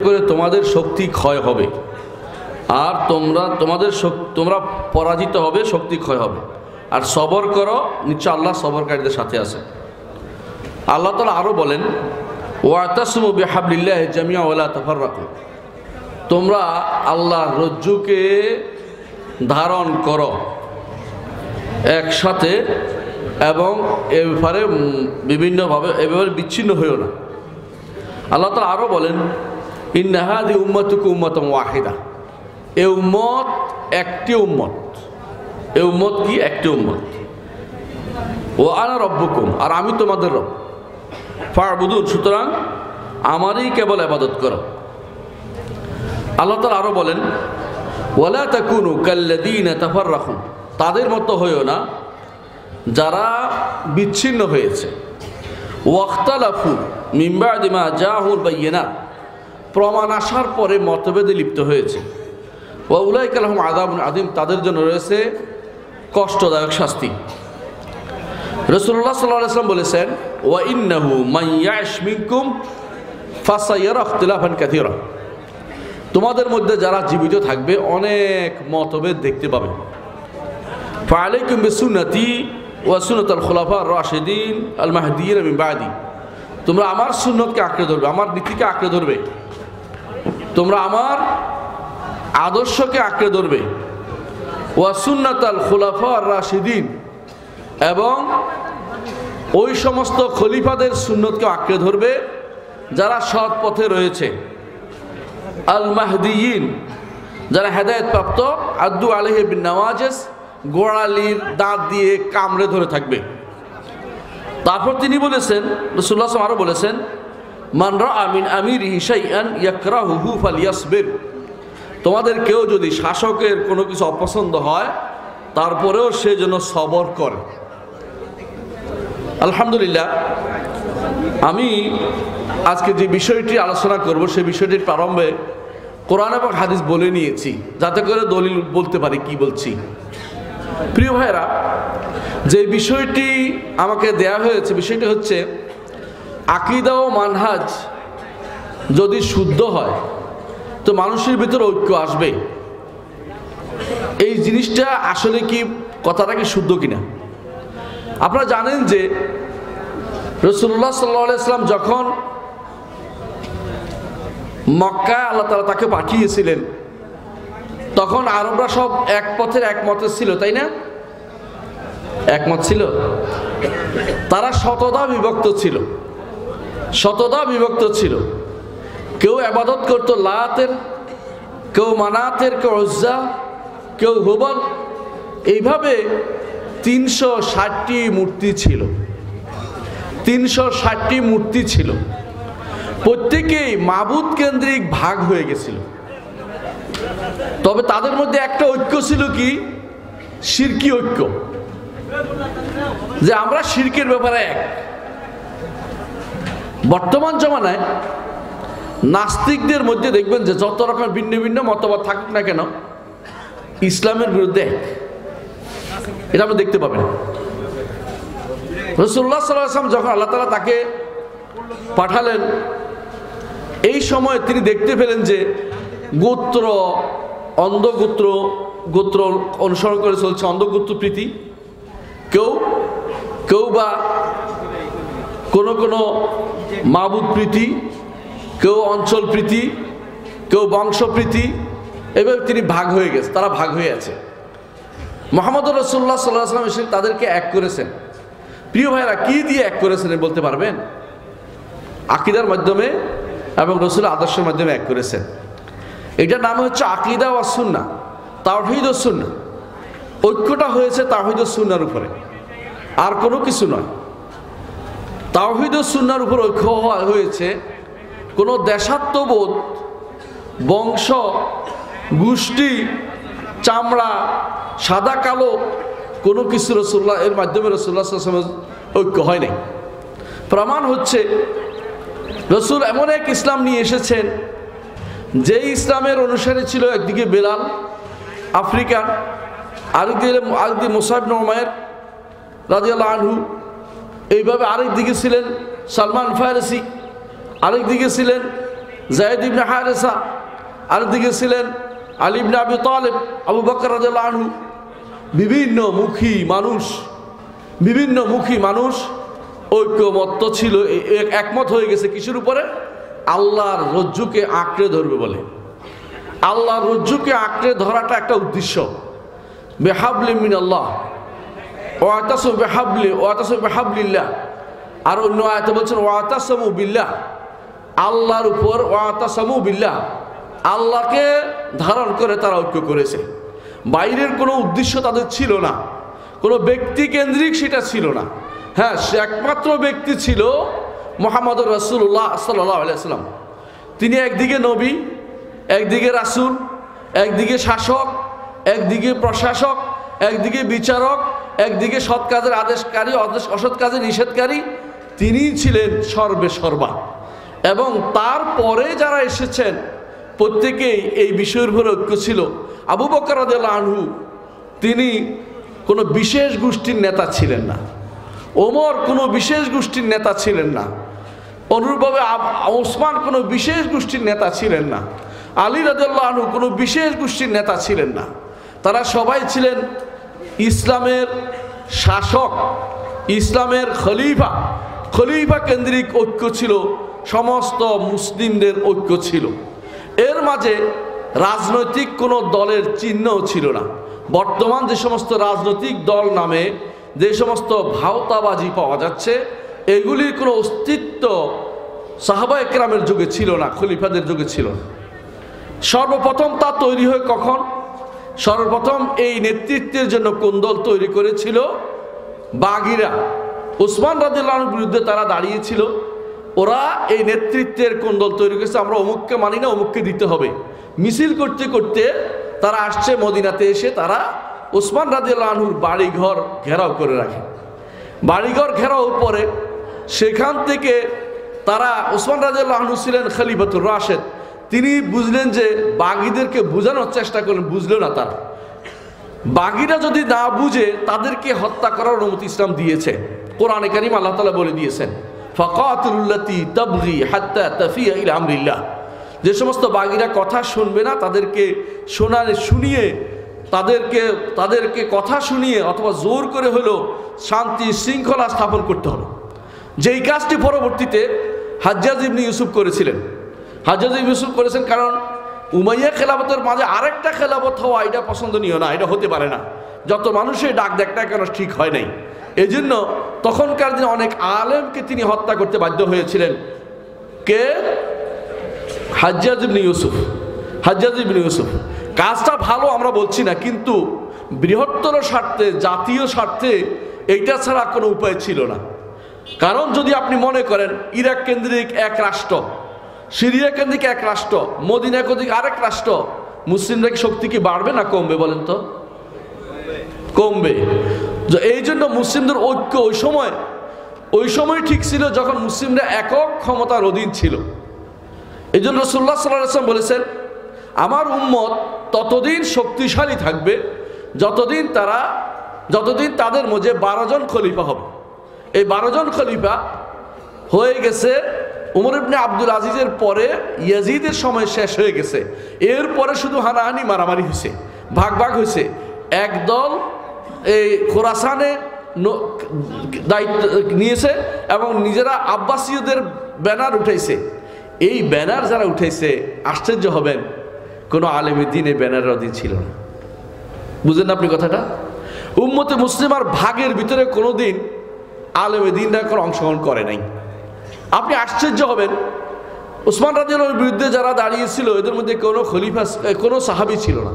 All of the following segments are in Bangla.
করে তোমাদের শক্তি ক্ষয় হবে আর তোমরা পরাজিত হবে, শক্তি ক্ষয় হবে। আর সবর করো, নিশ্চয় আল্লাহ সবরকারীদের সাথে আছে। আল্লাহ তাআলা আরো বলেন, ওয়াতাসমু বিহাবলিল্লাহি জামিআ ওয়ালা তাফাররাকু, তোমরা আল্লাহর রজ্জুকে ধারণ করো একসাথে এবং এ ব্যাপারে বিভিন্নভাবে এভাবে বিচ্ছিন্ন হইও না। আল্লাহ তাআলা আরো বলেন, ইন্না হাযিহি উম্মাতুকুম উম্মাতুন ওয়াহিদা, এই উম্মত একটি উম্মত। এই উম্মত কি? একটি উম্মত। ওয়া আনা রব্বুকুম, আর আমি তোমাদের রব। ফা'বুদুন, সুতরাং আমারই কেবল ইবাদত করো। আল্লাহ তাআলা আরো বলেন, ওয়ালা তাকুনু কাল্লাযীনা তাফাররাকু, তাদের মতো হইও না যারা বিচ্ছিন্ন হয়েছে। ওয়াখতালাফু মিন বা'দি মা জাআহুল বায়িনাত, প্রমাণ আসার পরে মতভেদে লিপ্ত হয়েছে। ওয়া উলাইকা লাহুম আযাবুন আযীম, তাদের জন্য রয়েছে কষ্টদায়ক শাস্তি। রাসূলুল্লাহ সাল্লাল্লাহু আলাইহি ওয়াসাল্লাম বলেছেন, ওয়া ইন্নাহু মান ইয়াশ মিনকুম ফাসায়ারা ইখতিলাফান কাসীরা, তোমাদের মধ্যে যারা জীবিত থাকবে অনেক মতভেদ দেখতে পাবে। ফাআলাইকুম বিসুন্নতি ওয়া সুন্নাতুল খুলাফার রাশিদিন আল মাহদিয়িন মিন বা'দি, তোমরা আমার সুন্নতকে আঁকড়ে ধরবে, আমার নীতিকে আঁকড়ে ধরবে, তোমরা আমার আদর্শকে আঁকড়ে ধরবে। ওয়া সুন্নাতুল খুলাফার রাশিদিন, এবং ওই সমস্ত খলিফাদের সুন্নতকে আঁকড়ে ধরবে যারা সৎ পথে রয়েছে। আল মাহদিয়িন, যারা হেদায়েত প্রাপ্ত। আদু আলাইহি বিন নওয়াজিস, গোড়ালির দাঁত দিয়ে কামড়ে ধরে থাকবে। তারপর তিনি বলেছেন, রাসূলুল্লাহ সাল্লাল্লাহু আলাইহি ওয়াসাল্লাম আরো বলেছেন, মান রাআ মিন আমিরিহি শাইআন ইয়াকরাহুহু ফালইয়াসবির, তোমাদের কেউ যদি শাসকের কোনো কিছু অপছন্দ হয় তারপরেও সে যেন সবর করে। আলহামদুলিল্লাহ, আমি আজকে যে বিষয়টি আলোচনা করব সেই বিষয়টির প্রারম্ভে কোরআন এবং হাদিস বলে নিয়েছি, যাতে করে দলিল বলতে পারি কি বলছি। প্রিয় ভাইরা, যে বিষয়টি আমাকে দেয়া হয়েছে, বিষয়টি হচ্ছে আকীদা ও মানহাজ যদি শুদ্ধ হয় তো মানুষের ভিতর ঐক্য আসবে। এই জিনিসটা আসলে কি, কথাটা কি শুদ্ধ কিনা? আপনারা জানেন যে রাসূলুল্লাহ সাল্লাল্লাহু আলাইহি ওয়াসাল্লাম যখন মক্কায় আল্লাহ তাআলা তাকে পাঠিয়েছিলেন, তখন আরবরা সব এক পথের একমতে ছিল, তাই না? একমত ছিল। তারা শতদা বিভক্ত ছিল, শতদা বিভক্ত ছিল। কেউ ইবাদত করত লাতের, কেউ মানাতের, কেউ উজ্জা, কেউ হুবল। এইভাবে 360টি মূর্তি ছিল, 360টি মূর্তি ছিল। প্রত্যেকেই মাবুদ কেন্দ্রিক ভাগ হয়ে গেছিল। তবে তাদের মধ্যে একটা ঐক্য ছিল, কি? শিরকি ঐক্য, যে আমরা শিরকের ব্যাপারে এক। বর্তমান জমানায় নাস্তিকদের মধ্যে দেখবেন যে যত রকম ভিন্ন ভিন্ন মতবাদ থাকুক না কেন, ইসলামের বিরুদ্ধে এক, এটা আপনি দেখতে পাবেন। রাসূলুল্লাহ সাল্লাল্লাহু আলাইহি ওয়াসাল্লাম যখন আল্লাহ তাআলা তাকে পাঠালেন, এই সময় তিনি দেখতে পেলেন যে গোত্র, অন্ধগোত্র, গোত্র অনুসরণ করে চলছে অন্ধগোত্র প্রীতি। কেউ বা কোনো মাবুদ প্রীতি, কেউ অঞ্চল প্রীতি, কেউ বংশপ্রীতি। এভাবে তিনি ভাগ হয়ে গেছে, তারা ভাগ হয়ে আছে। মুহাম্মদুর রাসূলুল্লাহ সাল্লাল্লাহু আলাইহি ওয়াসাল্লাম এসে তাদেরকে এক করেছেন। প্রিয় ভাইরা, কি দিয়ে এক করেছেন বলতে পারবেন? আকীদার মাধ্যমে এবং রাসূলের আদর্শের মাধ্যমে এক করেছেন। এটার নাম হচ্ছে আকীদা ওয়া সুন্নাহ, তাওহীদ ও সুন্নাহ। ঐক্যটা হয়েছে তাওহীদ ও সুন্নাহর উপরে, আর কোনো কিছু নয়। তাওহীদ ও সুন্নাহর উপর ঐক্য হয়েছে। কোনো দেশাত্মবোধ, বংশ, গোষ্ঠী, চামড়া, সাদা কালো কোনো কিছু রাসূলুল্লাহ এর মাধ্যমে রাসূলুল্লাহ সাল্লাল্লাহু আলাইহি ওয়াসাল্লাম ঐক্য হয় নাই। প্রমাণ হচ্ছে রাসূল এমন এক ইসলাম নিয়ে এসেছেন, যে ইসলামের অনুসারী ছিল একদিকে বেলাল আফ্রিকান, আরেকদিকে মুসাব ইবনে উমাইর রাদিয়াল্লাহু আনহু, এইভাবে আরেক দিকে ছিলেন সালমান ফারসি, আরেক দিকে ছিলেন যায়েদ ইবনে হারেসা, আরেকদিকে ছিলেন আলী ইবনে আবি তালেব, আবু বকর রাদিয়াল্লাহু আনহু। বিভিন্ন মুখী মানুষ ঐক্যমত্য ছিল, একমত হয়ে গেছে কিসের উপরে? আল্লাহর রজ্জুকে আঁকড়ে ধরবে বলে। আল্লাহর রজ্জুকে আঁকড়ে ধরাটা একটা উদ্দেশ্য। বিহাবলি মিনাল্লাহ ওয়াতাসিমু বিহাবলিল্লাহ। আর অন্য আয়াতে বলছেন ওয়াতাসামু বিল্লাহ, আল্লাহর উপর ওয়াতাসামু বিল্লাহ, আল্লাহকে ধারণ করে তারা ঐক্য করেছে। বাইরের কোনো উদ্দেশ্য তাদের ছিল না, কোনো ব্যক্তি কেন্দ্রিক সেটা ছিল না। হ্যাঁ, সে একমাত্র ব্যক্তি ছিল মুহাম্মদুর রাসূলুল্লাহ সাল্লাল্লাহু আলাইহি ওয়াসাল্লাম। তিনি একদিকে নবী, একদিকে রাসূল, একদিকে শাসক, একদিকে প্রশাসক, একদিকে বিচারক, একদিকে সৎ কাজের আদেশকারী, অসৎ কাজের নিষেধকারী। তিনিই ছিলেন সর্বে সর্বা। এবং তারপরে যারা এসেছেন প্রত্যেকেই এই বিষয়ের উপরে ঐক্য ছিল। আবু বকর রাদিয়াল্লাহু আনহু তিনি কোনো বিশেষ গোষ্ঠীর নেতা ছিলেন না, ওমর কোনো বিশেষ গোষ্ঠীর নেতা ছিলেন না, অনুরূপভাবে ওসমান কোনো বিশেষ গোষ্ঠীর নেতা ছিলেন না, আলী রাদিয়াল্লাহু আনহু কোনো বিশেষ গোষ্ঠীর নেতা ছিলেন না। তারা সবাই ছিলেন ইসলামের শাসক, ইসলামের খলিফা কেন্দ্রিক ঐক্য ছিল, সমস্ত মুসলিমদের ঐক্য ছিল। এর মাঝে রাজনৈতিক কোনো দলের চিহ্নও ছিল না। বর্তমান যে সমস্ত রাজনৈতিক দল নামে যে সমস্ত ভাওতাবাজি পাওয়া যাচ্ছে, এগুলির কোনো অস্তিত্ব সাহাবায়ে কেরামের যুগে ছিল না, খলিফাদের যুগে ছিল না। সর্বপ্রথম তা তৈরি হয় কখন? সর্বপ্রথম এই নেতৃত্বের জন্য কোন দল তৈরি করেছিল? বাগিরা। উসমান রাদিয়াল্লাহু আনহুর বিরুদ্ধে তারা দাঁড়িয়েছিল। ওরা এই নেতৃত্বের কোন দল তৈরি করেছে? আমরা অমুককে মানি না, অমুককে দিতে হবে। মিছিল করতে করতে তারা আসছে মদিনাতে, এসে তারা উসমান রাদিয়াল্লাহু আনহুর বাড়িঘর ঘেরাও করে রাখে। বাড়িঘর ঘেরাও পরে সেখান থেকে তারা, উসমান রাদিয়াল্লাহু আনহু ছিলেন খলিফাতুর রাশেদ, তিনি বুঝলেন যে বাগীদেরকে বোঝানোর চেষ্টা করলেন, বুঝলো না তারা। বাগীরা যদি না বুঝে তাদেরকে হত্যা করার অনুমতি ইসলাম দিয়েছে। কোরআনে কারীম আল্লাহ তাআলা বলে দিয়েছেন ফাকাতিলুল্লাতী তাবগী হাত্তা তাফিয়া ইলা আমরিল্লাহ। যে সমস্ত বাগীরা কথা শুনবে না তাদেরকে শুনিয়ে তাদেরকে কথা শুনিয়ে অথবা জোর করে হলেও শান্তি শৃঙ্খলা স্থাপন করতে হবে। যেই কাজটি পরবর্তীতে হাজ্জাজ ইবনে ইউসুফ করেছিলেন। হাজ্জাজ ইবনে ইউসুফ করেছেন কারণ উমাইয়া খেলাফতের মাঝে আরেকটা খেলাফত হওয়া এটা পছন্দনীয় না, এটা হতে পারে না। যত মানুষের ডাক দেখ না কেন ঠিক হয় নাই। এই জন্য তখনকার দিনে অনেক আলেমকে তিনি হত্যা করতে বাধ্য হয়েছিলেন। কে? হাজ্জাজ ইবনে ইউসুফ। কাজটা ভালো আমরা বলছি না, কিন্তু বৃহত্তর স্বার্থে, জাতীয় স্বার্থে এইটা ছাড়া কোনো উপায় ছিল না। কারণ যদি আপনি মনে করেন ইরাক কেন্দ্রিক এক রাষ্ট্র, সিরিয়া কেন্দ্রিক এক রাষ্ট্র, মদিনা কেন্দ্রিক আরেক রাষ্ট্র, মুসলিমরা কি শক্তি কি বাড়বে না কমবে বলেন তো? কমবে। এই জন্য মুসলিমদের ঐক্য ওই সময় ঠিক ছিল যখন মুসলিমরা একক ক্ষমতার অধীন ছিল। এই জন্য রাসূলুল্লাহ সাল্লাল্লাহু আলাইহি ওয়াসাল্লাম বলেছেন আমার উম্মত ততদিন শক্তিশালী থাকবে যতদিন তাদের মধ্যে 12 জন খলিফা হবে। এই 12 জন খলিফা হয়ে গেছে উমর ইবনে আব্দুল আজিজের পরে, ইয়াজিদের সময় শেষ হয়ে গেছে। এরপরে শুধু হানাহানি মারামারি হয়েছে, ভাগ হয়েছে। একদল এই খোরাসানে দায়িত্ব নিয়েছে এবং নিজেরা আব্বাসীয়দের ব্যানার উঠাইছে। এই ব্যানার যারা উঠাইছে, আশ্চর্য হবেন, কোনো আলেমে দ্বীন এই ব্যানারের অধীন ছিল না। বুঝলেন আপনি কথাটা? উম্মতে মুসলিমার ভাগের ভিতরে কোনোদিন আলেমে দ্বীনরা কোনো অংশগ্রহণ করে নাই। আপনি আশ্চর্য হবেন, উসমান রাদিয়াল্লাহু আনহুর বিরুদ্ধে যারা দাঁড়িয়েছিল এদের মধ্যে কোনো খলিফা, কোনো সাহাবী ছিল না।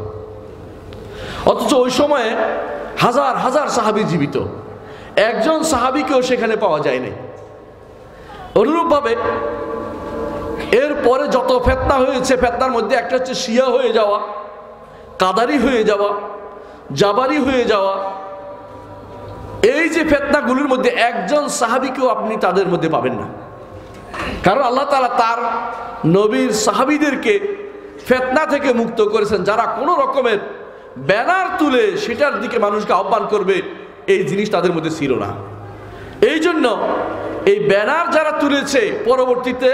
অথচ ওই সময়ে হাজার হাজার সাহাবী জীবিত, একজন সাহাবীকেও সেখানে পাওয়া যায়নি। অনুরূপভাবে এরপরে যত ফিতনা হয়েছে, ফিতনার মধ্যে একটা হচ্ছে শিয়া হয়ে যাওয়া, কাদারি হয়ে যাওয়া, জাবারি হয়ে যাওয়া। এই যে ফিতনাগুলোর মধ্যে একজন সাহাবীকেও আপনি তাদের মধ্যে পাবেন না। কারণ আল্লাহ তাআলা তার নবীর সাহাবীদেরকে ফিতনা থেকে মুক্ত করেছেন। যারা কোনো রকমের ব্যানার তুলে সেটার দিকে মানুষকে আহ্বান করবে, এই জিনিস তাদের মধ্যে ছিল না। এই জন্য এই ব্যানার যারা তুলেছে পরবর্তীতে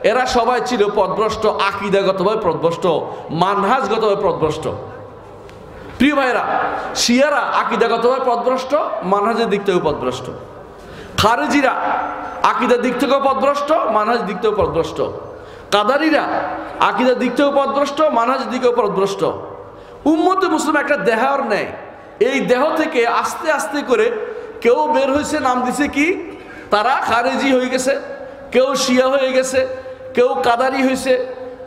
এরা সবাই ছিল পথভ্রষ্ট, আকীদাগতভাবে পথভ্রষ্ট, মানহাজগতভাবে পথভ্রষ্ট। প্রিয় ভাইরা, শিয়ারা আকীদাগতভাবে পথভ্রষ্ট, মানহাজের দিক থেকেও পথভ্রষ্ট। খারেজিরা আকীদার দিক থেকেও পথভ্রষ্ট, মানহাজের দিক থেকেও পথভ্রষ্ট। কাদারিরা আকীদার দিক থেকেও পথভ্রষ্ট, মানহাজের দিকেও পথভ্রষ্ট। উম্মতে মুসলিম একটা দেহর নেয়, এই দেহ থেকে আস্তে আস্তে করে কেউ বের হয়েছে, নাম দিছে কি, তারা খারেজি হয়ে গেছে, কেউ শিয়া হয়ে গেছে, কেউ কাদারি হয়েছে,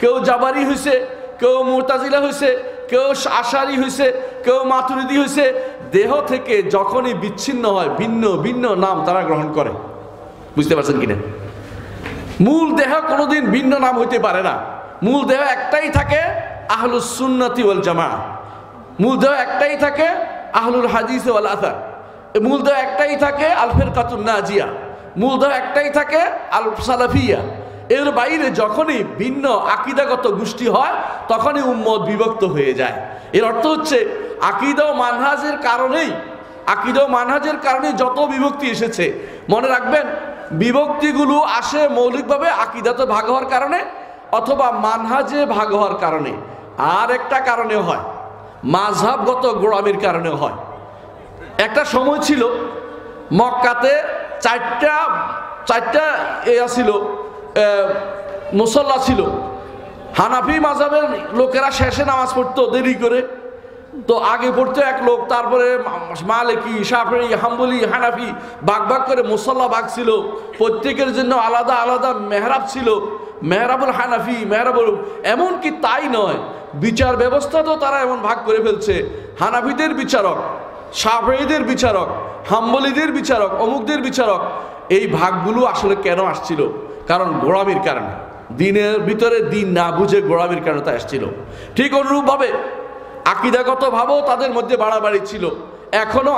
কেউ জাবারি হয়েছে, কেউ মুতাজিলা হয়েছে, কেউ আশারি হয়েছে, কেউ মাতুরিদি হয়েছে। দেহ থেকে যখনই বিচ্ছিন্ন হয় ভিন্ন ভিন্ন নাম তারা গ্রহণ করে। বুঝতে পারছেন কিনা? মূল দেহ কোনোদিন ভিন্ন নাম হইতে পারে না। মূল দেহ একটাই থাকে, আহলুস সুন্নতি ওয়াল জামাআহ। মূল দেহ একটাই থাকে, আহলুল হাদিস ওয়াল আসার। মূল দেহ একটাই থাকে, আল ফিরকাতুন নাজিয়া। মূল দেহ একটাই থাকে, আল সালাফিয়া। এর বাইরে যখনই ভিন্ন আকীদাগত গোষ্ঠী হয় তখনই উম্মত বিভক্ত হয়ে যায়। এর অর্থ হচ্ছে আকীদা ও মানহাজের কারণেই, আকীদা ও মানহাজের কারণে যত বিভক্তি এসেছে, মনে রাখবেন বিভক্তিগুলো আসে মৌলিকভাবে আকীদাতে ভাগ হওয়ার কারণে অথবা মানহাজে ভাগ হওয়ার কারণে, আর একটা কারণে হয় মাযহাবগত গোড়ামির কারণে হয়। একটা সময় ছিল মক্কাতে চারটা ছিল মুসল্লা ছিল। হানাফি মাযহাবের লোকেরা শেষে নামাজ পড়তো দেরি করে, তো আগে পড়তো এক লোক, তারপরে মালিকি, শাফিঈ, হাম্বলি, হানাফি ভাগ ভাগ করে মুসল্লা ভাগ ছিল। প্রত্যেকের জন্য আলাদা আলাদা মেহরাব ছিল, মেহরাবুল হানাফি, মেহরাবুল। এমনকি তাই নয়, বিচার ব্যবস্থা তো তারা এমন ভাগ করে ফেলছে, হানাফিদের বিচারক, শাফিঈদের বিচারক, হাম্বলিদের বিচারক, অমুকদের বিচারক। এই ভাগগুলো আসলে কেন আসছিল? কারণ গোড়ামির কারণে, দিনের ভিতরে দিন না বুঝে গোড়ামির কারণে তা আসছিল। ঠিক অনুরূপভাবে আকীদাগতভাবেও তাদের মধ্যে বাড়াবাড়ি ছিল, এখনো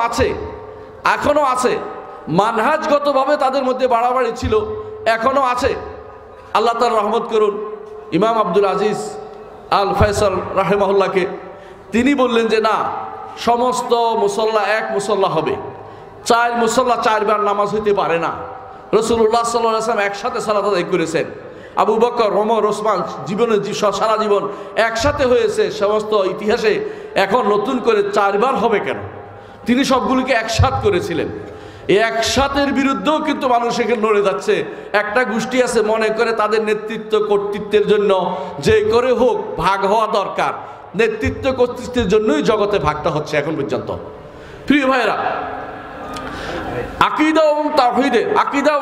আছে। মানহাজগতভাবে তাদের মধ্যে বাড়াবাড়ি ছিল, এখনো আছে। আল্লাহ তাআলা রহমত করুন ইমাম আব্দুল আজিজ আল ফয়সাল রাহিমাহুল্লাহকে। তিনি বললেন যে না, সমস্ত মুসল্লা এক মুসল্লা হবে, 4 মুসল্লা 4 বার নামাজ হইতে পারে না। রাসূলুল্লাহ সাল্লাল্লাহু আলাইহি ওয়াসাল্লাম একসাথে সালাত আদায় করেছেন। আবু বকর, ওমর, ওসমান সারা জীবন একসাথে হয়েছে সমস্ত ইতিহাসে, এখন নতুন করে 4 বার হবে কেন? তিনি সবগুলিকে একসাথ করেছিলেন। এই একসাথের বিরুদ্ধেও কিন্তু মানুষ এখানে লড়ে যাচ্ছে। একটা গোষ্ঠী আছে মনে করে তাদের নেতৃত্ব কর্তৃত্বের জন্য যে করে হোক ভাগ হওয়া দরকার। নেতৃত্ব কর্তৃত্বের জন্যই জগতে ভাগটা হচ্ছে এখন পর্যন্ত। প্রিয় ভাইরা, আকীদা এবং তাওহীদে, আকীদা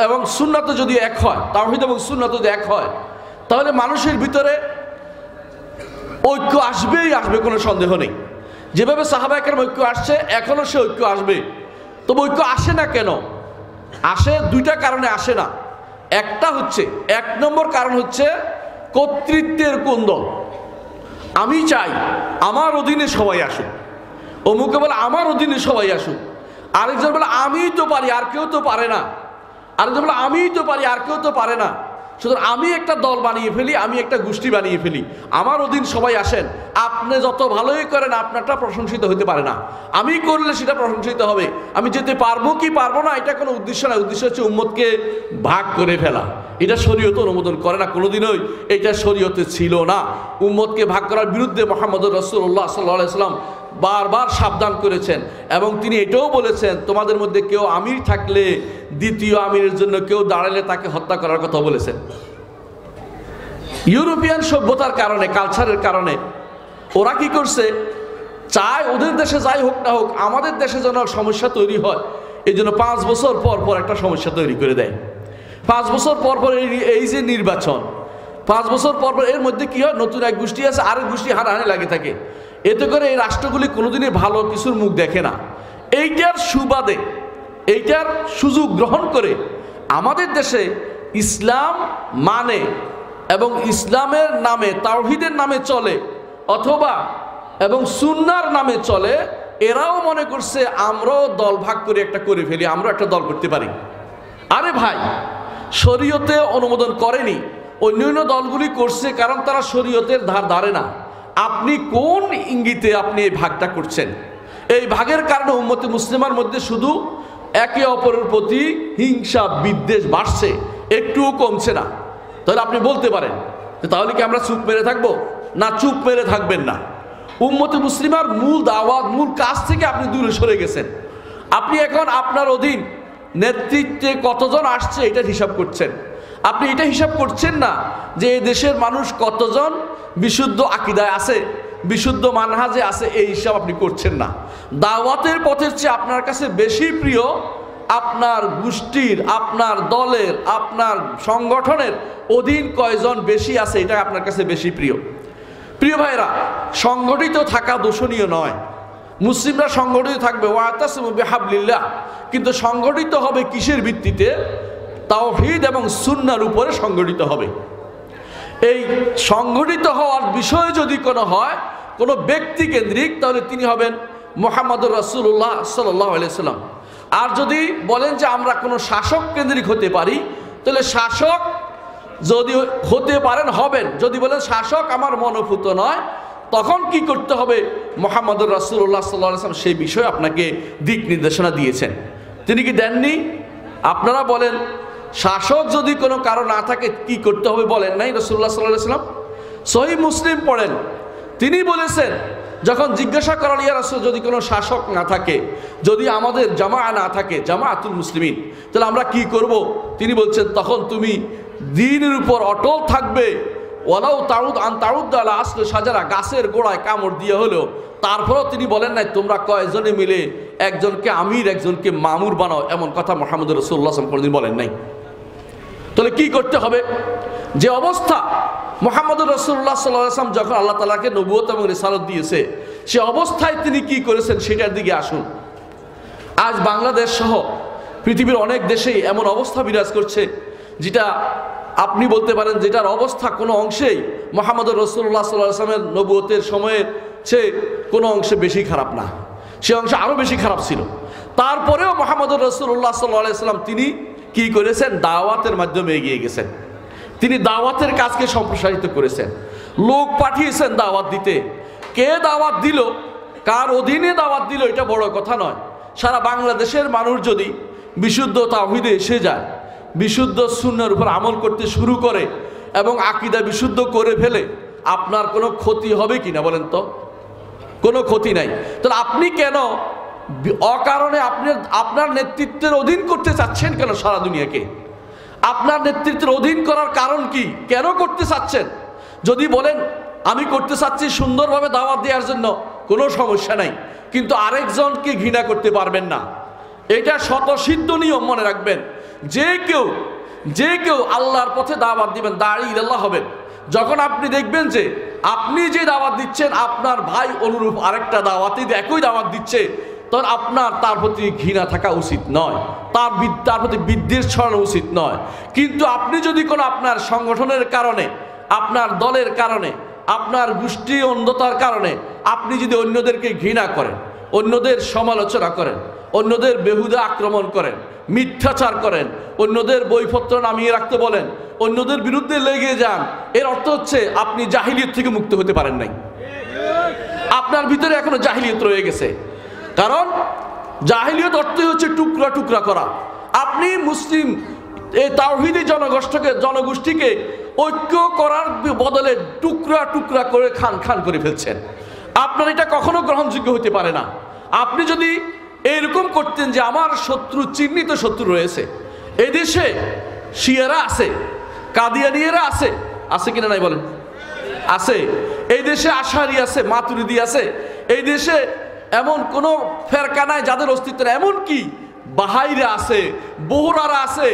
এবং সুন্নাত যদি এক হয়, তাওহীদ এবং সুন্নাত যদি এক হয়, তাহলে মানুষের ভিতরে ঐক্য আসবেই আসবে, কোনো সন্দেহ নেই। যেভাবে সাহাবা একরাম ঐক্য আসছে, এখনো সে ঐক্য আসবে। তবে ঐক্য আসে না কেন? আসে 2টা কারণে আসে না। একটা হচ্ছে, 1 নম্বর কারণ হচ্ছে কর্তৃত্বের কুন্দল। আমি চাই আমার অধীনে সবাই আসুক, অমুকে বলে আমার অধীনে সবাই আসুক, আরেকজন বলে আমিই তো পারি আর কেউ তো পারে না, আরেকজন বলে আমিই তো পারি আর কেউ তো পারে না। সুতরাং আমি একটা দল বানিয়ে ফেলি, আমি একটা গোষ্ঠী বানিয়ে ফেলি, আমার অধীন সবাই আসেন। আপনি যত ভালোই করেন আপনারটা প্রশংসিত হতে পারে না, আমি করলে সেটা প্রশংসিত হবে। আমি যেতে পারবো কি পারবো না এটা কোনো উদ্দেশ্য না। উদ্দেশ্য হচ্ছে উম্মতকে ভাগ করে ফেলা। এটা শরীয়ত অনুমোদন করে না কোনোদিনই, এটা শরীয়তে ছিল না। উম্মতকে ভাগ করার বিরুদ্ধে মুহাম্মদুর রাসূলুল্লাহ সাল্লাল্লাহু আলাইহি ওয়াসাল্লাম বারবার সাবধান করেছেন, এবং তিনি এটাও বলেছেন তোমাদের মধ্যে কেউ আমির থাকলে দ্বিতীয় আমিরের জন্য কেউ দাঁড়ালে তাকে হত্যা করার কথা বলেছেন। ইউরোপিয়ান সভ্যতার কারণে, কালচারের কারণে ওরা কি করছে, চায় ওদের দেশে যাই হোক না হোক আমাদের দেশে যেন সমস্যা তৈরি হয়, এই জন্য 5 বছর পর পর একটা সমস্যা তৈরি করে দেয়। 5 বছর পর পর এই যে নির্বাচন, 5 বছর পর পর এর মধ্যে কি হয়, নতুন এক গোষ্ঠী আছে আরেক গোষ্ঠী হানাহানি লাগে থাকে। এতে করে এই রাষ্ট্রগুলি কোনোদিনই ভালো কিছুর মুখ দেখে না। এইটার সুবাদে, এইটার সুযোগ গ্রহণ করে আমাদের দেশে ইসলাম মানে এবং ইসলামের নামে, তাওহীদের নামে চলে অথবা এবং সুন্নাহর নামে চলে, এরাও মনে করছে আমরাও দল ভাগ করে একটা করে ফেলি, আমরা একটা দল করতে পারি। আরে ভাই, শরীয়তে অনুমোদন করেনি, অন্যান্য দলগুলি করছে কারণ তারা শরীয়তের ধার ধারে না। আপনি কোন ইঙ্গিতে আপনি এই ভাগটা করছেন? এই ভাগের কারণে উম্মতে মুসলিমার মধ্যে শুধু একে অপরের প্রতি হিংসা বিদ্বেষ বাড়ছে, একটুও কমছে না। তাহলে আপনি বলতে পারেন যে তাহলে কি আমরা চুপ মেরে থাকবো? না, চুপ মেরে থাকবেন না। উম্মতে মুসলিমার মূল দাওয়াত, মূল কাজ থেকে আপনি দূরে সরে গেছেন। আপনি এখন আপনার অধীন নেতৃত্বে কতজন আসছে এটার হিসাব করছেন। আপনি এটা হিসাব করছেন না যে এই দেশের মানুষ কতজন বিশুদ্ধ আকীদায় আছে, বিশুদ্ধ মানহাজে আছে, এই হিসাব আপনি করছেন না। দাওয়াতের পথের চেয়ে আপনার কাছে বেশি প্রিয় আপনার গোষ্ঠীর, আপনার দলের, আপনার সংগঠনের অধীন কয়জন বেশি আছে, এটা আপনার কাছে বেশি প্রিয়। প্রিয় ভাইরা, সংগঠিত থাকা দোষণীয় নয়। মুসলিমরা সংগঠিত থাকবে, ওয়াতাসিমু বিহাবলিল্লাহ, কিন্তু সংগঠিত হবে কিসের ভিত্তিতে? তাওহীদ এবং সুন্নাহর উপরে সংগঠিত হবে। এই সংগঠিত হওয়ার বিষয় যদি কোনো হয়, কোনো ব্যক্তি কেন্দ্রিক, তাহলে তিনি হবেন মুহাম্মদুর রাসূলুল্লাহ সাল্লাল্লাহু আলাইহি সাল্লাম। আর যদি বলেন যে আমরা কোনো শাসক কেন্দ্রিক হতে পারি, তাহলে শাসক যদি হতে পারেন হবেন। যদি বলেন শাসক আমার মনোভূত নয়, তখন কি করতে হবে? মুহাম্মদুর রাসূলুল্লাহ সাল্লাল্লাহু আলাইহি সাল্লাম সেই বিষয়ে আপনাকে দিক নির্দেশনা দিয়েছেন, তিনি কি দেননি? আপনারা বলেন শাসক যদি কোনো কারো না থাকে কি করতে হবে বলেন নাই রাসূলুল্লাহ সাল্লাল্লাহু আলাইহি সাল্লাম? সহিহ মুসলিম পড়েন, তিনি বলেছেন যখন জিজ্ঞাসা করেন ইয়া রাসূল যদি কোনো শাসক না থাকে, যদি আমাদের জামা না থাকে, জামাআতুল মুসলিমিন, তাহলে আমরা কি করব? তিনি বলছেন তখন তুমি দ্বীনের উপর অটল থাকবে। ওয়ালাউ তাউদ আন তাউদ আলা আসলে সাজারা, গাছের গোড়ায় কামড় দিয়ে হলো। তারপরেও তিনি বলেন নাই তোমরা কয়জনে মিলে একজনকে আমির একজনকে মামুর বানাও, এমন কথা মুহাম্মদুর রাসূলুল্লাহ সাল্লাল্লাহু আলাইহি ওয়াসাল্লাম কোনদিন বলেন নাই। তাহলে কি করতে হবে? যে অবস্থা মুহাম্মদুর রাসূলুল্লাহ সাল্লাল্লাহু আলাইহি ওয়াসাল্লাম যখন আল্লাহ তাআলাকে নবুয়ত এবং রিসালাত দিয়েছে, সে অবস্থায় তিনি কি করেছেন সেটার দিকে আসুন। আজ বাংলাদেশ সহ পৃথিবীর অনেক দেশেই এমন অবস্থা বিরাজ করছে যেটা আপনি বলতে পারেন যেটার অবস্থা কোনো অংশেই মুহাম্মদুর রাসূলুল্লাহ সাল্লাল্লাহু আলাইহি ওয়াসাল্লামের নবুয়তের সময়ের চেয়ে কোনো অংশে বেশি খারাপ না, সে অংশে আরও বেশি খারাপ ছিল। তারপরেও মুহাম্মদুর রাসূলুল্লাহ সাল্লাল্লাহু আলাইহি ওয়াসাল্লাম তিনি কি করেছেন? দাওয়াতের মাধ্যমে এগিয়ে গেছেন। তিনি দাওয়াতের কাজকে সম্প্রসারিত করেছেন, লোক পাঠিয়েছেন দাওয়াত দিতে। কে দাওয়াত দিল, কার অধীনে দাওয়াত দিল, এটা বড় কথা নয়। সারা বাংলাদেশের মানুষ যদি বিশুদ্ধ তাওহীদে এসে যায়, বিশুদ্ধ সুন্নাহর উপর আমল করতে শুরু করে এবং আকীদা বিশুদ্ধ করে ফেলে, আপনার কোনো ক্ষতি হবে কিনা বলেন তো? কোনো ক্ষতি নাই। তাহলে আপনি কেন অকারণে আপনার নেতৃত্বের অধীন করতে চাচ্ছেন কেন সারা দুনিয়াকে? আপনার নেতৃত্বের অধীন করার কারণ কি? কেন করতে চাচ্ছেন? যদি বলেন আমি করতে চাচ্ছি সুন্দরভাবে দাওয়াত দেওয়ার জন্য, কোনো সমস্যা নাই, কিন্তু আরেকজনকে ঘৃণা করতে পারবেন না। এটা স্বতঃসিদ্ধ নিয়ম, মনে রাখবেন। যে কেউ আল্লাহর পথে দাওয়াত দিবেন, দাঈ ইলাল্লাহ হবেন, যখন আপনি দেখবেন যে আপনি যে দাওয়াত দিচ্ছেন আপনার ভাই অনুরূপ আরেকটা দাওয়াতে একই দাওয়াত দিচ্ছে, তখন আপনার তার প্রতি ঘৃণা থাকা উচিত নয়, তার প্রতি বিদ্বেষ ছড়ানো উচিত নয়। কিন্তু আপনি যদি কোনো আপনার সংগঠনের কারণে, আপনার দলের কারণে, আপনার গোষ্ঠী অন্ধতার কারণে আপনি যদি অন্যদেরকে ঘৃণা করেন, অন্যদের সমালোচনা করেন, অন্যদের বেহুদা আক্রমণ করেন, মিথ্যাচার করেন, অন্যদের বইপত্র নামিয়ে রাখতে বলেন, অন্যদের বিরুদ্ধে লেগে যান, এর অর্থ হচ্ছে আপনি জাহিলিয়ত থেকে মুক্ত হতে পারেন নাই। আপনার ভিতরে এখনো জাহিলিয়ত রয়ে গেছে। কারণ জাহিলিয়ত অর্থই হচ্ছে টুকরা টুকরা করা। আপনি মুসলিম এই তাওহীদি জনগোষ্ঠীকে ঐক্য করার বদলে টুকরা টুকরা করে খান খান করে ফেলছেন। আপনার এটা কখনো গ্রহণযোগ্য হতে পারে না। আপনি যদি এরকম করতেন যে আমার শত্রু, চিহ্নিত শত্রু রয়েছে, এদেশে শিয়ারা আছে, কাদিয়ানীরা আছে, আছে কিনা নাই বলেন? আছে। এই দেশে আশারি আছে, মাতুরিদি আছে, এই দেশে এমন কোনো ফেরকা নাই যাদের অস্তিত্ব নেই, এমনকি বাহাইরা আছে, বোহরারা আছে,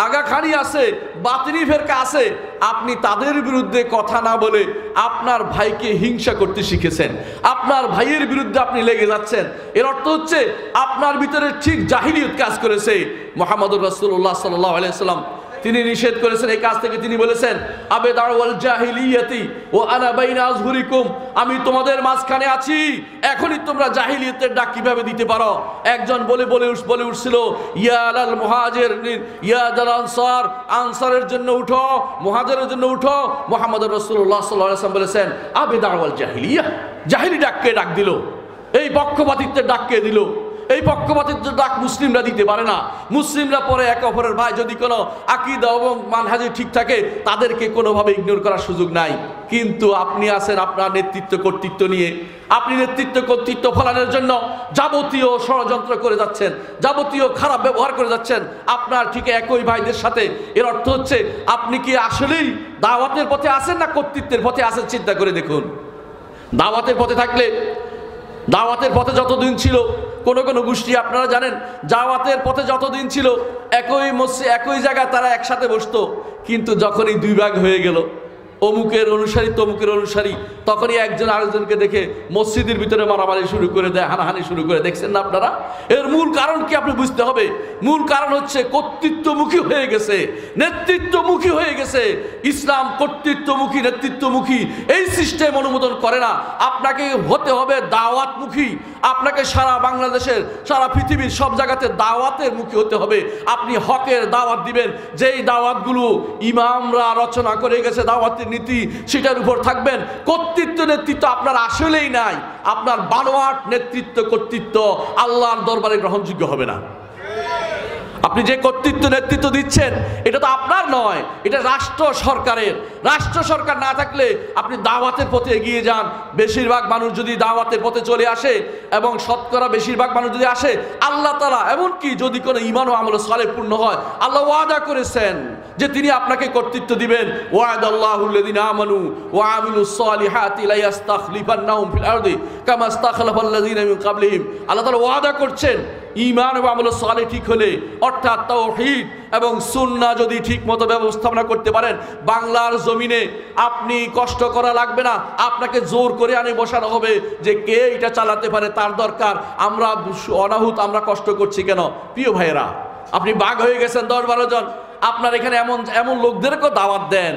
আগাখানি আছে, বাতিনি ফেরকা আছে। আপনি তাদের বিরুদ্ধে কথা না বলে আপনার ভাইকে হিংসা করতে শিখেছেন, আপনার ভাইয়ের বিরুদ্ধে আপনি লেগে যাচ্ছেন। এর অর্থ হচ্ছে আপনার ভিতরে ঠিক জাহিলিয়ত কাজ করেছে। মুহাম্মদুর রাসূলুল্লাহ সাল্লাল্লাহু আলাইহি ওয়াসাল্লাম তিনি নিষেধ করেছেন এই কাজ থেকে। তিনি বলেছেন আবে দাওয়াল জাহিলিয়াতি ও আনা বাইনা আযহুরিকুম, আমি তোমাদের মাঝখানে আছি, এখনই তোমরা জাহিলিয়তের ডাক কিভাবে দিতে পারো? একজন বলে উঠছিল ইয়া আলাল মুহাজিরিন ইয়া আলাল আনসার, আনসারের জন্য উঠো, মুহাজিরের জন্য উঠো। মুহাম্মদুর রাসূলুল্লাহ সাল্লাল্লাহু আলাইহি ওয়াসাল্লাম বলেছেন আবে দাওয়াল জাহিলিয়া, জাহিলি ডাককে ডাক দিল, এই পক্ষপাতিত্বের ডাককে দিল, এই পক্ষপাতের ডাক মুসলিমরা দিতে পারে না। মুসলিমরা পরে একে অপরের ভাই, যদি কোনো আকীদা এবং মানহাজে ঠিক থাকে তাদেরকে কোনোভাবে ইগনোর করার সুযোগ নাই। কিন্তু আপনি আছেন আপনার নেতৃত্ব কর্তৃত্ব নিয়ে, আপনি নেতৃত্ব কর্তৃত্ব ফলানোর জন্য যাবতীয় ষড়যন্ত্র করে যাচ্ছেন, যাবতীয় খারাপ ব্যবহার করে যাচ্ছেন আপনার ঠিক একই ভাইদের সাথে। এর অর্থ হচ্ছে আপনি কি আসলেই দাওয়াতের পথে আছেন না কর্তৃত্বের পথে আছেন? চিন্তা করে দেখুন। দাওয়াতের পথে থাকলে, দাওয়াতের পথে যতদিন ছিল কোন কোন গোষ্ঠী আপনারা জানেন, দাওয়াতের পথে যতদিন ছিল একই মসজিদ একই জায়গায় তারা একসাথে বসতো, কিন্তু যখনই দুই ভাগ হয়ে গেল, অমুকের অনুসারী তমুকের অনুসারী, তখনই একজন আরেকজনকে দেখে মসজিদের ভিতরে মারামারি শুরু করে দেয়, হানাহানি শুরু করে। দেখছেন না আপনারা? এর মূল কারণ কি আপনি বুঝতে হবে। মূল কারণ হচ্ছে কর্তৃত্বমুখী হয়ে গেছে, নেতৃত্বমুখী হয়ে গেছে। ইসলাম কর্তৃত্বমুখী, নেতৃত্বমুখী এই সিস্টেম অনুমোদন করে না। আপনাকে হতে হবে দাওয়াতমুখী। আপনাকে সারা বাংলাদেশের, সারা পৃথিবীর সব জায়গাতে দাওয়াতের মুখী হতে হবে। আপনি হকের দাওয়াত দিবেন, যেই দাওয়াতগুলো ইমামরা রচনা করে গেছে, দাওয়াতের নীতি, সেটার উপর থাকবেন। কর্তৃত্ব নেতৃত্ব আপনার আসলেই নাই। আপনার বানোয়াট নেতৃত্ব কর্তৃত্ব আল্লাহর দরবারে গ্রহণযোগ্য হবে না। আপনি যে কর্তৃত্ব নেতৃত্ব দিচ্ছেন এটা তো আপনার নয়, এটা রাষ্ট্র সরকারের। রাষ্ট্র সরকার না থাকলে আপনি দাওয়াতের পথে এগিয়ে যান। বেশিরভাগ মানুষ যদি দাওয়াতের পথে চলে আসে এবং শতকরা বেশিরভাগ মানুষ যদি আসে, আল্লাহ তাআলা এমনকি যদি কোনো ঈমান ও আমল সালেহ পূর্ণ হয়, আল্লাহ ওয়াদা করেছেন যে তিনি আপনাকে কর্তৃত্ব দিবেন। ওয়াদাল্লাহুল্লাযিনা আমানু ওয়া আমিলুস সালিহাতি লা ইস্তাখলিফান্নাহুম ফিল আরদি কামা ইস্তাখলাফাল্লাযিনা মিন ক্বাবলিহিম। আল্লাহ তাআলা ওয়াদা করছেন ঈমান এবং আমল সালেহ ঠিক হলে, অর্থাৎ তাওহীদ এবং সুন্নাহ যদি ঠিকমতো ব্যবস্থাপনা করতে পারেন, বাংলার জমিনে আপনি কষ্ট করা লাগবে না। আপনাকে জোর করে আনে বসানো হবে যে কে এটা চালাতে পারে, তার দরকার। আমরা অনাহুত, আমরা কষ্ট করছি কেন? প্রিয় ভাইয়েরা, আপনি বাঘ হয়ে গেছেন 10-12 জন, আপনার এখানে এমন এমন লোকদেরকেও দাওয়াত দেন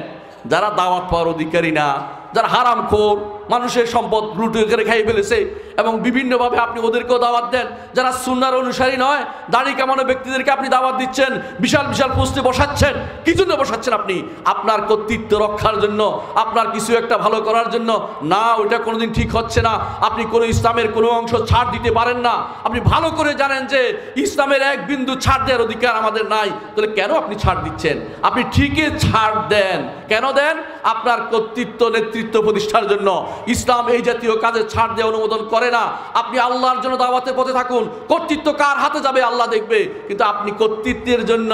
যারা দাওয়াত পাওয়ার অধিকারী না, যারা হারামখোর, মানুষের সম্পদ লুটে করে খাইয়ে ফেলেছে, এবং বিভিন্নভাবে আপনি ওদেরকেও দাওয়াত দেন। যারা সুন্নাহর অনুসারী নয়, দাড়ি কামানো ব্যক্তিদেরকে আপনি দাওয়াত দিচ্ছেন, বিশাল বিশাল পোস্টে বসাচ্ছেন। কি জন্য বসাচ্ছেন? আপনি আপনার কর্তৃত্ব রক্ষার জন্য, আপনার কিছু একটা ভালো করার জন্য না। ওইটা কোনোদিন ঠিক হচ্ছে না। আপনি কোনো ইসলামের কোনো অংশ ছাড় দিতে পারেন না। আপনি ভালো করে জানেন যে ইসলামের এক বিন্দু ছাড় দেওয়ার অধিকার আমাদের নাই। তাহলে কেন আপনি ছাড় দিচ্ছেন? আপনি ঠিকই ছাড় দেন। কেন দেন? আপনার কর্তৃত্ব নেতৃত্ব প্রতিষ্ঠার জন্য। ইসলাম এই জাতীয় কাজে ছাড় দেওয়া অনুমোদন করে না। আপনি আল্লাহর জন্য দাওয়াতের পথে থাকুন। কর্তৃত্ব কার হাতে যাবে আল্লাহ দেখবে, কিন্তু আপনি কর্তৃত্বের জন্য,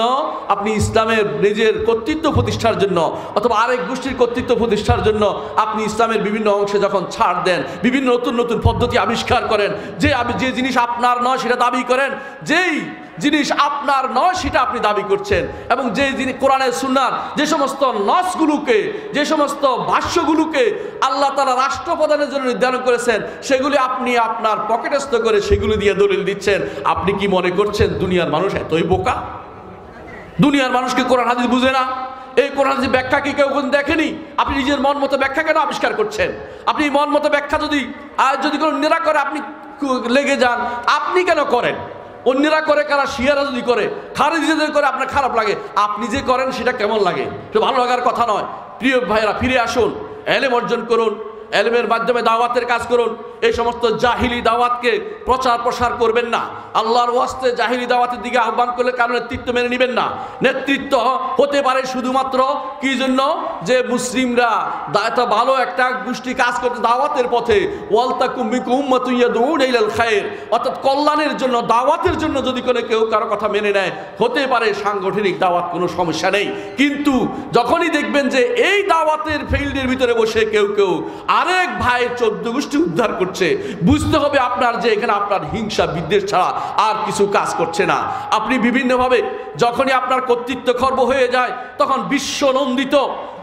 আপনি ইসলামের নিজের কর্তৃত্ব প্রতিষ্ঠার জন্য অথবা আরেক গোষ্ঠীর কর্তৃত্ব প্রতিষ্ঠার জন্য আপনি ইসলামের বিভিন্ন অংশে যখন ছাড় দেন, বিভিন্ন নতুন নতুন পদ্ধতি আবিষ্কার করেন, যে জিনিস আপনার নয় সেটা দাবি করেন, যেই জিনিস আপনার নয় সেটা আপনি দাবি করছেন, এবং যে জিনিস কোরআনের সুন্নাহর যে সমস্ত নসগুলোকে, যে সমস্ত ভাষ্যগুলোকে আল্লাহ তাআলা রাষ্ট্র প্রদানের জন্য নির্ধারণ করেছেন, সেগুলি আপনি আপনার পকেটস্থ করে সেগুলো দিয়ে দলিল দিচ্ছেন। আপনি কি মনে করছেন দুনিয়ার মানুষ এতই বোকা? দুনিয়ার মানুষকে কোরআন হাদিস বুঝে না? এই কোরআন হাদিস ব্যাখ্যা কি কেউ দেখেনি? আপনি নিজের মন মতো ব্যাখ্যা কেন আবিষ্কার করছেন? আপনি মন মতো ব্যাখ্যা যদি কোনো নেরা করে আপনি লেগে যান, আপনি কেন করেন? অন্যরা করে, কারা শিয়ারা যদি করে, খারিজিদের করে, আপনার খারাপ লাগে। আপনি যে করেন সেটা কেমন লাগে? সেটা ভালো লাগার কথা নয়। প্রিয় ভাইয়েরা, ফিরে আসুন, এলেম অর্জন করুন, এলেমের মাধ্যমে দাওয়াতের কাজ করুন। এই সমস্ত জাহিলি দাওয়াতকে প্রচার প্রসার করবেন না। আল্লাহর ওয়াস্তে জাহিলি দাওয়াতের দিকে আহ্বান করলে কারো নেতৃত্ব মেনে নেবেন না। নেতৃত্ব হতে পারে শুধুমাত্র কি জন্য? যে মুসলিমরা এত ভালো একটা গোষ্ঠী কাজ করতে দাওয়াতের পথে, ওয়ালতাকুম মিনকুম উম্মাতুন ইয়াদউনা ইলাল খায়র, অর্থাৎ কল্যাণের জন্য, দাওয়াতের জন্য যদি কেউ কারো কথা মেনে নেয়, হতে পারে সাংগঠনিক দাওয়াত, কোনো সমস্যা নেই। কিন্তু যখনই দেখবেন যে এই দাওয়াতের ফিল্ডের ভিতরে বসে কেউ আরেক ভাইয়ের 14 গোষ্ঠী উদ্ধার করছে, বুঝতে হবে আপনার যে এখানে আপনার হিংসা বিদ্বেষ ছাড়া আর কিছু কাজ করছে না। আপনি বিভিন্নভাবে যখনই আপনার কর্তৃত্ব খর্ব হয়ে যায়, তখন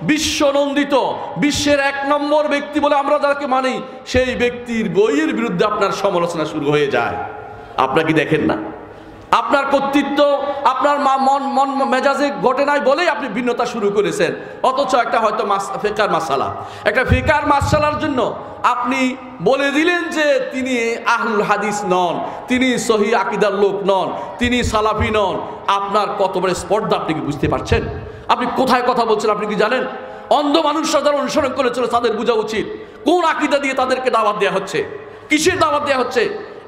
বিশ্বনন্দিত বিশ্বের 1 নম্বর ব্যক্তি বলে আমরা যাকে মানি, সেই ব্যক্তির বইয়ের বিরুদ্ধে আপনার সমালোচনা শুরু হয়ে যায়। আপনারা কি দেখেন না? আপনার কর্তৃত্ব আপনার মন মেজাজে ঘটে নাই বলেই আপনি ভিন্নতা শুরু করেছেন। অথচ একটা হয়তো ফিকহার মাসালা, একটা ফিকহার মাসালার জন্য আপনি বলে দিলেন যে তিনি আহলুল হাদিস নন, তিনি সহি আকীদার লোক নন, তিনি সালাফি নন। আপনার কত বড় স্পর্ধা, আপনি কি বুঝতে পারছেন? আপনি কোথায় কথা বলছেন আপনি কি জানেন? অন্ধ মানুষরা যারা অনুসরণ করেছিল তাদের বোঝা উচিত কোন আকীদা দিয়ে তাদেরকে দাওয়াত দেওয়া হচ্ছে, কিসের দাওয়াত দেওয়া হচ্ছে।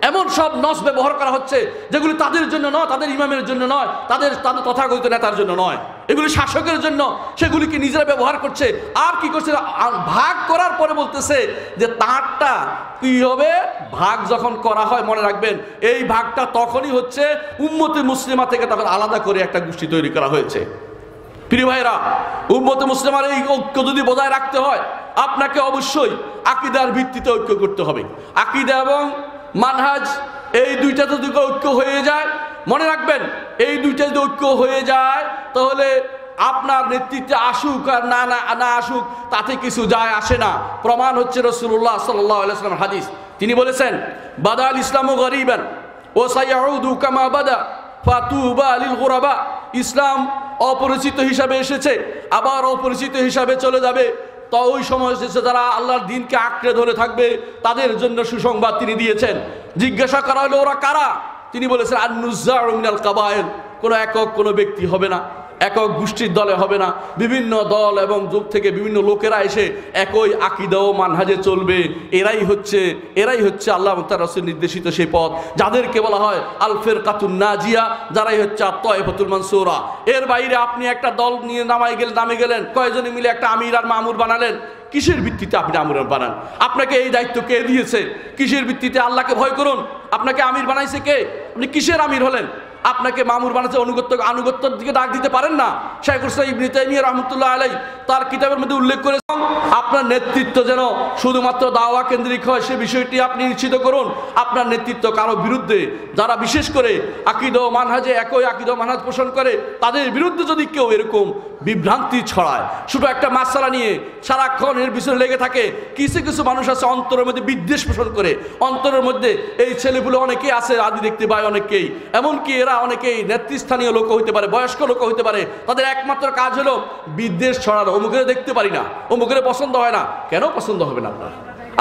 এমন সব নস ব্যবহার করা হচ্ছে যেগুলি তাদের জন্য নয়, তাদের ইমামের জন্য নয়, তাদের তথাকথিত নেতার জন্য নয়, এগুলি শাসকের জন্য, সেগুলিকে নিজেরা ব্যবহার করছে। আর কি করছে, ভাগ করার পরে বলতেছে যে তারটা কি হবে, ভাগ যখন করা হয় মনে রাখবেন এই ভাগটা তখনই হচ্ছে উম্মতে মুসলিমা থেকে তখন আলাদা করে একটা গোষ্ঠী তৈরি করা হয়েছে। প্রিয় ভাইরা, উম্মতে মুসলিমার এই ঐক্য যদি বজায় রাখতে হয় আপনাকে অবশ্যই আকীদার ভিত্তিতে ঐক্য করতে হবে। আকীদা এবং মানহাজ এই দুইটা যদি ঐক্য হয়ে যায়, মনে রাখবেন এই দুইটা যদি ঐক্য হয়ে যায় তাহলে আপনার নেতৃত্বে আসুক আর না আসুক তাতে কিছু যায় আসে না। প্রমাণ হচ্ছে রাসূলুল্লাহ সাল্লাল্লাহু আলাইহি ওয়াসাল্লাম হাদিস, তিনি বলেছেন বাদাল ইসলামু গরীবান ওয়া সায়াউদু কামা বাদা ফাতুবা লিল গুরাবা। ইসলাম অপরিচিত হিসাবে এসেছে, আবার অপরিচিত হিসাবে চলে যাবে। তো ওই সময় এসেছে যারা আল্লাহর দ্বীনকে আঁকড়ে ধরে থাকবে তাদের জন্য সুসংবাদ তিনি দিয়েছেন। জিজ্ঞাসা করা হলো ওরা কারা, তিনি বলেছেন আন-নুযাউ মিনাল কাবায়েল, কোনো একক কোনো ব্যক্তি হবে না, একক গোষ্ঠীর দলে হবে না, বিভিন্ন দল এবং যুগ থেকে বিভিন্ন লোকেরা এসে একই আকীদা ও মানহাজে চলবে। এরাই হচ্ছে আল্লাহ এবং তার রাসূল নির্দেশিত সেই পথ, যাদেরকে বলা হয় আল ফিরকাতুন নাজিয়া, যারাই হচ্ছে আত-তায়েফাতুল মানসুরা। এর বাইরে আপনি একটা দল নিয়ে নামে গেলেন, কয়েকজনে মিলে একটা আমির আর মামুর বানালেন। কিসের ভিত্তিতে আপনি আমির বানান? আপনাকে এই দায়িত্ব কে দিয়েছে? কিসের ভিত্তিতে? আল্লাহকে ভয় করুন। আপনাকে আমির বানাইছে কে? আপনি কিসের আমির হলেন? আপনাকে মামুর বানাচ্ছে, আনুগত্যের দিকে ডাক দিতে পারেন না। শাইখুল ইসলাম ইবনে তাইমিয়া রাহমাতুল্লাহ আলাইহি তার কিতাবের মধ্যে উল্লেখ করেছেন আপনার নেতৃত্ব যেন শুধুমাত্র দাওয়া কেন্দ্রিক হয় সে বিষয়টি আপনি নিশ্চিত করুন। আপনার নেতৃত্ব কারো বিরুদ্ধে, যারা বিশেষ করে আকীদা ও মানহাজে একই আকীদা ও মানহাজ পোষণ করে তাদের বিরুদ্ধে যদি কেউ এরকম বিভ্রান্তি ছড়ায়, শুধু একটা মাসআলা নিয়ে সারাক্ষণ এর পিছনে লেগে থাকে, কিছু মানুষ আছে অন্তরের মধ্যে বিদ্বেষ পোষণ করে, অন্তরের মধ্যে এই ছেলেগুলো অনেকেই আছে আদি দেখতে পায় অনেকেই, এমনকি এরা অনেকেই নেতৃস্থানীয় লোক হইতে পারে, বয়স্ক লোক হইতে পারে, তাদের একমাত্র কাজ হলো বিদ্বেষ ছড়ানো। অমুকের দেখতে পারি না, অমুকের পছন্দ হয় না। কেন পছন্দ হবে না?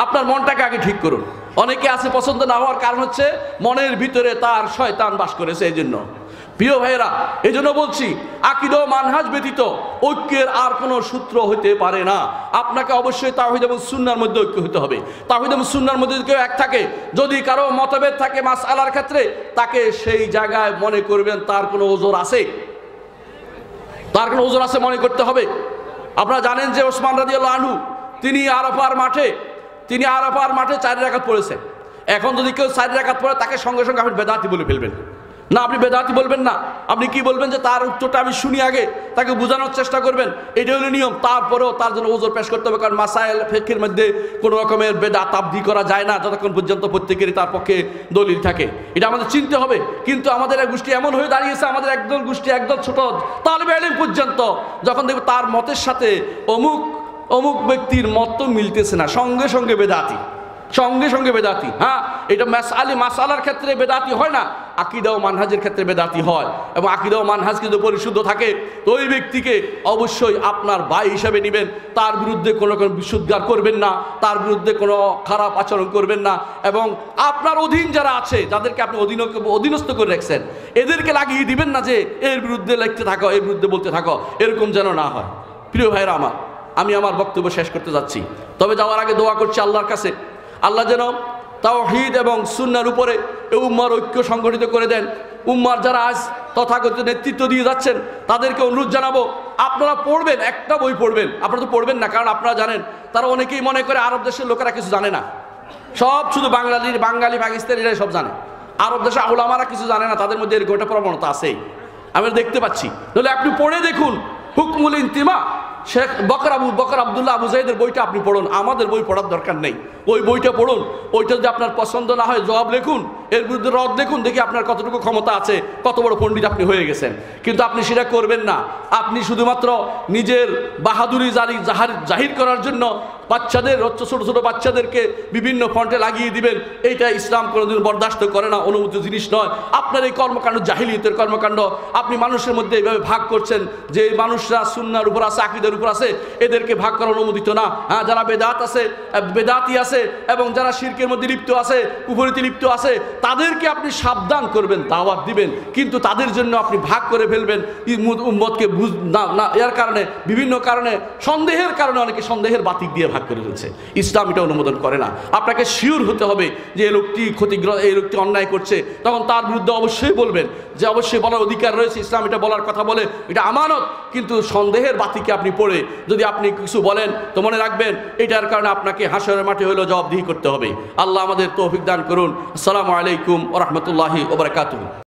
আপনার মনটাকে আগে ঠিক করুন। অনেকে আছে পছন্দ না হওয়ার কারণ হচ্ছে মনের ভিতরে তার শয়তান বাস করেছে। এই জন্য প্রিয় ভাইয়েরা, এই জন্য বলছি আকীদা ও মানহাজ ব্যতীত ঐক্যের আর কোনো সূত্র হইতে পারে না। আপনাকে অবশ্যই তাওহীদ এবং সুন্নাহর মধ্যে ঐক্য হতে হবে। তাওহীদ এবং সুন্নাহর মধ্যে যদি কেউ এক থাকে, যদি কারো মতভেদ থাকে মাসআলার ক্ষেত্রে, তাকে সেই জায়গায় মনে করবেন তার কোনো ওজর আছে, মনে করতে হবে। আপনারা জানেন যে ওসমান রাদিয়াল্লাহু আনহু তিনি আরাফার মাঠে 4 রাকাত পড়েছে। এখন যদি কেউ 4 রাকাত পড়ে তাকে সঙ্গে সঙ্গে আপনি বেদাতি বলে ফেলবেন না, আপনি বেদাতি বলবেন না। আপনি কি বলবেন যে তার উত্তরটা আমি শুনি, আগে তাকে বোঝানোর চেষ্টা করবেন, এটা হলো নিয়ম। তারপরেও তার জন্য ওজর পেশ করতে হবে, কারণ মাসাইল ফিকহের মধ্যে কোনো রকমের বেদাত তাবদী করা যায় না যতক্ষণ পর্যন্ত প্রত্যেকেরই তার পক্ষে দলিল থাকে। এটা আমাদের চিনতে হবে। কিন্তু আমাদের এক গোষ্ঠী এমন হয়ে দাঁড়িয়েছে, আমাদের একদল গোষ্ঠী, একদল ছোট তালেবে ইলম পর্যন্ত যখন দেখবে তার মতের সাথে অমুক ব্যক্তির মত তো মিলতেছে না, সঙ্গে সঙ্গে বেদাতি। হ্যাঁ, এটা মাসআলার ক্ষেত্রে বেদাতি হয় না, আকীদা ও মানহাজের ক্ষেত্রে বেদাতি হয়। এবং আকীদা ও মানহাজ কিন্তু পরিশুদ্ধ থাকে, তো ওই ব্যক্তিকে অবশ্যই আপনার ভাই হিসাবে নেবেন। তার বিরুদ্ধে কোনো বিশুদ্ধার করবেন না, তার বিরুদ্ধে কোনো খারাপ আচরণ করবেন না। এবং আপনার অধীন যারা আছে, যাদেরকে আপনি অধীনস্থ করে রাখছেন, এদেরকে লাগিয়ে দিবেন না যে এর বিরুদ্ধে লিখতে থাকো, এর বিরুদ্ধে বলতে থাকো, এরকম যেন না হয়। প্রিয় ভাইরা আমার, আমি আমার বক্তব্য শেষ করতে যাচ্ছি। তবে যাওয়ার আগে দোয়া করছি আল্লাহর কাছে, আল্লাহ যেন তাওহীদ এবং সুন্নাহর উপরে এই উম্মার ঐক্য সংগঠিত করে দেন। উম্মার যারা আজ তথাগত নেতৃত্ব দিয়ে যাচ্ছেন তাদেরকে অনুরোধ জানাবো, আপনারা পড়বেন, একটা বই পড়বেন। আপনারা তো পড়বেন না, কারণ আপনারা জানেন তারা অনেকেই মনে করে আরব দেশের লোকেরা কিছু জানে না, সব শুধু বাঙালি পাকিস্তানিরাই সব জানে। আরব দেশে উলামারা কিছু জানে না, তাদের মধ্যে এরকম একটা প্রবণতা আছেই, আমরা দেখতে পাচ্ছি। তাহলে আপনি পড়ে দেখুন হুকমুল ইন্তিমা, শেখ বকর আব্দুল্লাহ আবু যায়েদের বইটা আপনি পড়ুন। আমাদের বই পড়ার দরকার নেই, ওই বইটা পড়ুন। ওইটা যদি আপনার পছন্দ না হয় জবাব লিখুন, এর বিরুদ্ধে রদ লিখুন, দেখি আপনার কতটুকু ক্ষমতা আছে, কত বড় পণ্ডিত আপনি হয়ে গেছেন। কিন্তু আপনি সেটা করবেন না। আপনি শুধুমাত্র নিজের বাহাদুরি জাহির করার জন্য বাচ্চাদের, ছোট ছোট বাচ্চাদেরকে বিভিন্ন ফন্টে লাগিয়ে দিবেন, এইটা ইসলাম কোনোদিন বরদাস্ত করে না, অনুমতি জিনিস নয়। আপনার এই কর্মকাণ্ড জাহিলিয়তের কর্মকাণ্ড। আপনি মানুষের মধ্যে এইভাবে ভাগ করছেন যে এই মানুষরা সুন্নাহর উপর আছে, আকীদার উপর আছে, এদেরকে ভাগ করা অনুমোদিত না। হ্যাঁ, যারা বেদাতি আছে এবং যারা শিরকের মধ্যে লিপ্ত আছে, কুফরিতে লিপ্ত আছে, তাদেরকে আপনি সাবধান করবেন, দাওয়াত দিবেন। কিন্তু তাদের জন্য আপনি ভাগ করে ফেলবেন উম্মতকে এর কারণে, বিভিন্ন কারণে, সন্দেহের কারণে অনেকে সন্দেহের বাতিক দিয়ে ভাগ ভাগ করে ফেলছে। ইসলাম এটা অনুমোদন করে না। আপনাকে শিওর হতে হবে যে এই লোকটি এই লোকটি অন্যায় করছে, তখন তার বিরুদ্ধে অবশ্যই বলবেন, যে অবশ্যই বলার অধিকার রয়েছে, ইসলাম এটা বলার কথা বলে, এটা আমানত। কিন্তু সন্দেহের বাতিকে আপনি পড়ে যদি আপনি কিছু বলেন, তো মনে রাখবেন এটার কারণে আপনাকে হাসরের মাঠে হলেও জবাবদিহি করতে হবে। আল্লাহ আমাদের তৌফিক দান করুন। আসসালামু আলাইকুম ওয়া রাহমাতুল্লাহি ওয়া বারাকাতুহু।